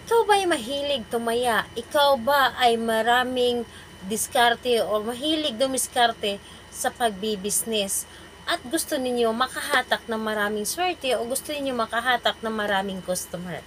Ikaw ba ay mahilig tumaya? Ikaw ba ay maraming diskarte o mahilig dumiskarte sa pagbibisnes? At gusto ninyo makahatak ng maraming swerte o gusto ninyo makahatak ng maraming customer?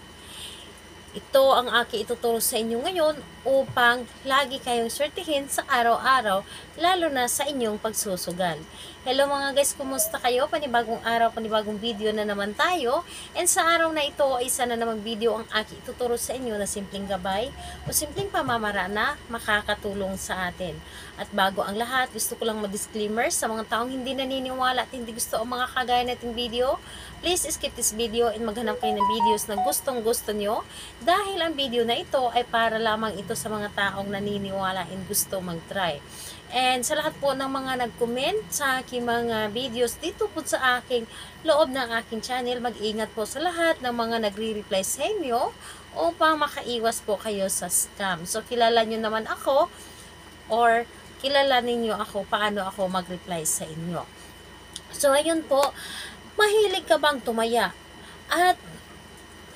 Ito ang aking ituturo sa inyo ngayon upang lagi kayong swertihin sa araw-araw, lalo na sa inyong pagsusugal. Hello mga guys, kumusta kayo? Panibagong araw, panibagong video na naman tayo. And sa araw na ito ay isa na namang video ang aking ituturo sa inyo na simpleng gabay o simpleng pamamara na makakatulong sa atin. At bago ang lahat, gusto ko lang ma-disclaimer sa mga taong hindi naniniwala at hindi gusto ang mga kagaya nating video. Please skip this video and maghanap kayo ng videos na gustong gusto nyo dahil ang video na ito ay para lamang ito sa mga taong naniniwala and gusto mag-try. And sa lahat po ng mga nag-comment sa aking mga videos dito po sa aking loob ng aking channel, mag-ingat po sa lahat ng mga nagre-reply sa inyo upang makaiwas po kayo sa scam. So kilala nyo naman ako or kilala ninyo ako paano ako mag-reply sa inyo. So ayun po, mahilig ka bang tumaya at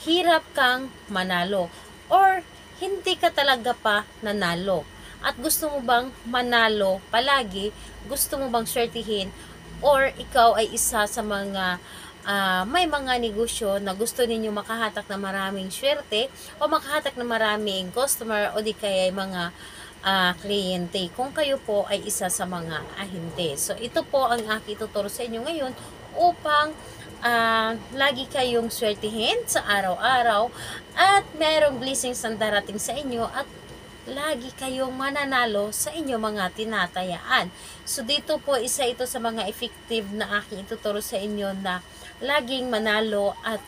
hirap kang manalo or hindi ka talaga pa nanalo at gusto mo bang manalo palagi, gusto mo bang swertihin or ikaw ay isa sa mga may mga negosyo na gusto ninyo makahatak ng maraming swerte o makahatak ng maraming customer o di kaya mga kliyente kung kayo po ay isa sa mga ahente. So ito po ang aking tuturo sa inyo ngayon upang lagi kayong swertihin sa araw-araw at mayroong blessings ang darating sa inyo at lagi kayong mananalo sa inyong mga tinatayaan. So dito po isa ito sa mga effective na aking ituturo sa inyo na laging manalo at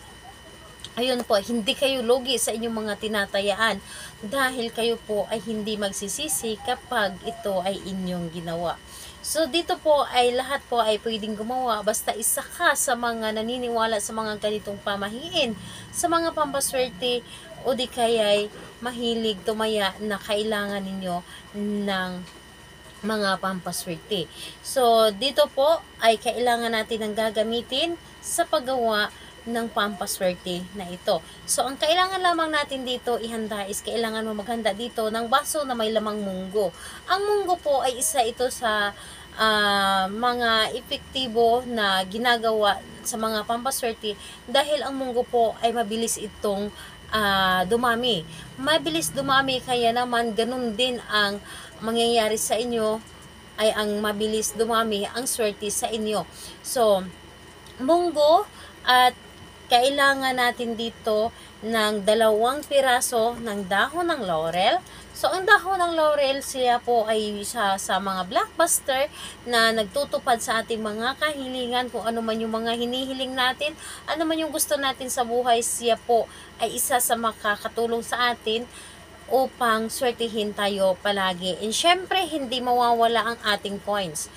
ayun po, hindi kayo lugi sa inyong mga tinatayaan dahil kayo po ay hindi magsisisi kapag ito ay inyong ginawa. So dito po ay lahat po ay pwedeng gumawa basta isa ka sa mga naniniwala sa mga ganitong pamahiin, sa mga pampaswerte o di kaya'y mahilig tumaya na kailangan ninyo ng mga pampaswerte. So dito po ay kailangan natin ng gagamitin sa paggawa ng pampaswerte na ito. So, ang kailangan lamang natin dito ihanda is kailangan mo maghanda dito ng baso na may lamang munggo. Ang munggo po ay isa ito sa mga epektibo na ginagawa sa mga pampaswerte dahil ang munggo po ay mabilis itong dumami. Mabilis dumami kaya naman ganun din ang mangyayari sa inyo ay ang mabilis dumami ang swerte sa inyo. So, munggo at kailangan natin dito ng 2 piraso ng dahon ng laurel. So, ang dahon ng laurel siya po ay isa sa mga blockbuster na nagtutupad sa ating mga kahilingan kung ano man yung mga hinihiling natin, ano man yung gusto natin sa buhay, siya po ay isa sa makakatulong sa atin upang swertihin tayo palagi. And syempre, hindi mawawala ang ating coins.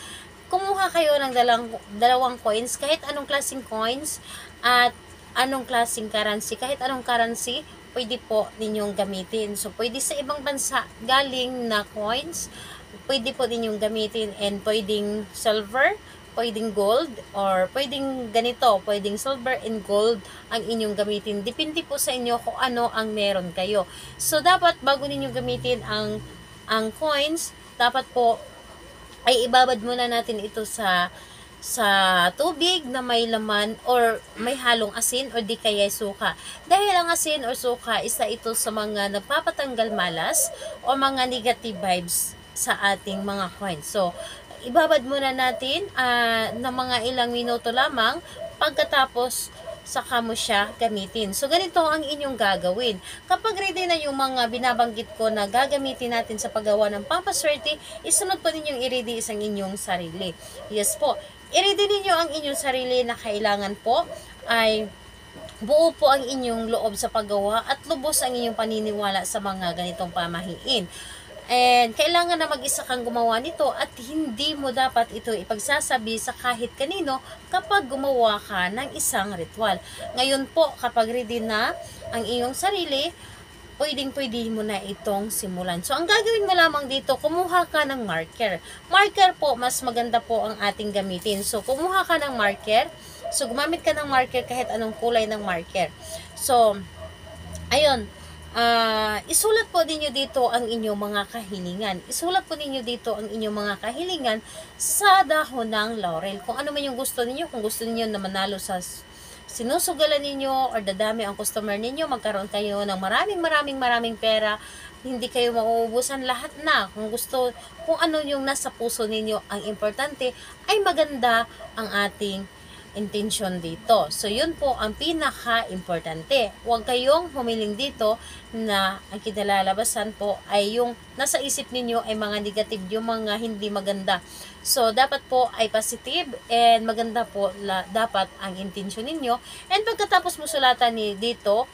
Kumuha kayo ng dalawang coins, kahit anong klaseng coins at anong klaseng currency, kahit anong currency, pwede po ninyong gamitin. So, pwede sa ibang bansa galing na coins, pwede po ninyong gamitin and pwedeng silver, pwedeng gold, or pwedeng ganito, pwedeng silver and gold ang inyong gamitin. Depende po sa inyo kung ano ang meron kayo. So, dapat bago ninyong gamitin ang coins, dapat po ay ibabad muna natin ito sa tubig na may laman or may halong asin or di kaya suka. Dahil ang asin or suka, isa ito sa mga nagpapatanggal malas o mga negative vibes sa ating mga coins. So, ibabad muna natin ng mga ilang minuto lamang pagkatapos saka mo siya gamitin. So, ganito ang inyong gagawin. Kapag ready na yung mga binabanggit ko na gagamitin natin sa paggawa ng pampaswerte, isunod po ninyong i-ready isang inyong sarili. Yes po. I-ready ninyo ang inyong sarili na kailangan po ay buo po ang inyong loob sa paggawa at lubos ang inyong paniniwala sa mga ganitong pamahiin. And kailangan na mag-isa kang gumawa nito at hindi mo dapat ito ipagsasabi sa kahit kanino kapag gumawa ka ng isang ritual. Ngayon po, kapag ready na ang iyong sarili, pwedeng-pwede mo na itong simulan. So, ang gagawin mo lamang dito, kumuha ka ng marker. Marker po, mas maganda po ang ating gamitin. So, kumuha ka ng marker. So, gumamit ka ng marker kahit anong kulay ng marker. So, ayun. isulat po ninyo dito ang inyong mga kahilingan. Isulat po ninyo dito ang inyong mga kahilingan sa dahon ng laurel. Kung ano man yung gusto ninyo, kung gusto ninyo na manalo sa sinusugalan ninyo or dadami ang customer ninyo, magkaroon kayo ng maraming pera, hindi kayo mauubusan lahat na. Kung gusto, kung ano yung nasa puso ninyo, ang importante ay maganda ang ating intention dito. So, yun po ang pinaka-importante. Huwag kayong humiling dito na ang kinalalabasan po ay yung nasa isip ninyo ay mga negative, yung mga hindi maganda. So, dapat po ay positive and maganda po dapat ang intention ninyo. And pagkatapos mo sulatan dito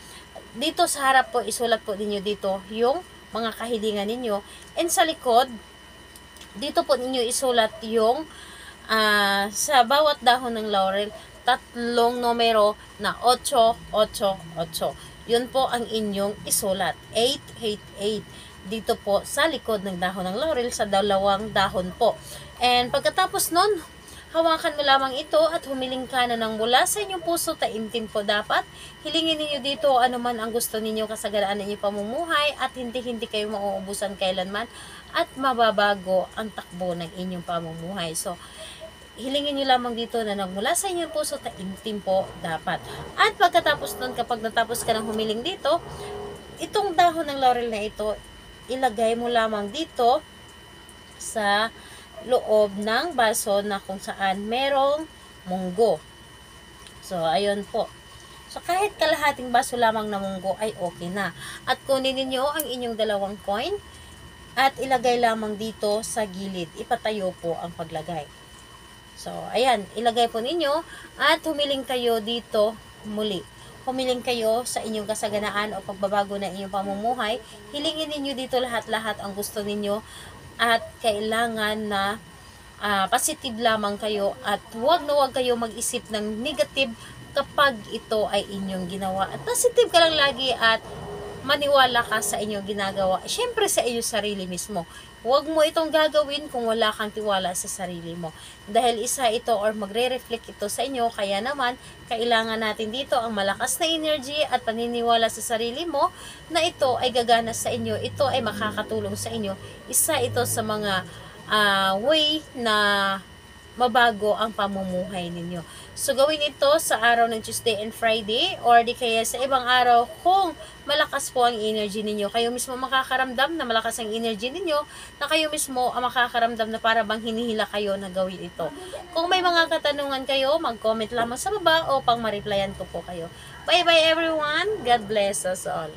sa harap po, isulat po ninyo dito yung mga kahilingan ninyo. And sa likod, dito po ninyo isulat yung sa bawat dahon ng laurel, 3 numero na 888. Yun po ang inyong isulat. 888. Dito po sa likod ng dahon ng laurel, sa 2 dahon po. And pagkatapos nun, hawakan mo lamang ito at humiling ka na ng mula sa inyong puso, taimtim po dapat. Hilingin ninyo dito ano man ang gusto ninyo, kasaganaan ninyo pamumuhay, at hindi kayo mauubusan kailanman at mababago ang takbo ng inyong pamumuhay. So, hilingin nyo lamang dito na nagmula sa inyong puso, taimtim po dapat. At pagkatapos nun, kapag natapos ka ng humiling dito, itong dahon ng laurel na ito, ilagay mo lamang dito sa loob ng baso na kung saan merong munggo. So, ayun po. So, kahit kalahating baso lamang na munggo ay okay na. At kunin ninyo ang inyong 2 coin at ilagay lamang dito sa gilid. Ipatayo po ang paglagay. So, ayan, ilagay po ninyo at humiling kayo dito muli. Humiling kayo sa inyong kasaganaan o pagbabago ng inyong pamumuhay. Hilingin ninyo dito lahat-lahat ang gusto ninyo at kailangan na positive lamang kayo at huwag kayo mag-isip ng negative kapag ito ay inyong ginawa. At positive ka lang lagi at maniwala ka sa inyong ginagawa. Siyempre sa iyo sarili mismo. Huwag mo itong gagawin kung wala kang tiwala sa sarili mo. Dahil isa ito or magre-reflect ito sa inyo, kaya naman, kailangan natin dito ang malakas na energy at paniniwala sa sarili mo na ito ay gagana sa inyo, ito ay makakatulong sa inyo. Isa ito sa mga way na mabago ang pamumuhay ninyo. So, gawin ito sa araw ng Tuesday and Friday or di kaya sa ibang araw kung malakas po ang energy ninyo. Kayo mismo makakaramdam na malakas ang energy ninyo, na kayo mismo ang makakaramdam na para bang hinihila kayo na gawin ito. Kung may mga katanungan kayo, mag-comment lamang sa baba o pang ma-replyan ko po kayo. Bye-bye everyone! God bless us all!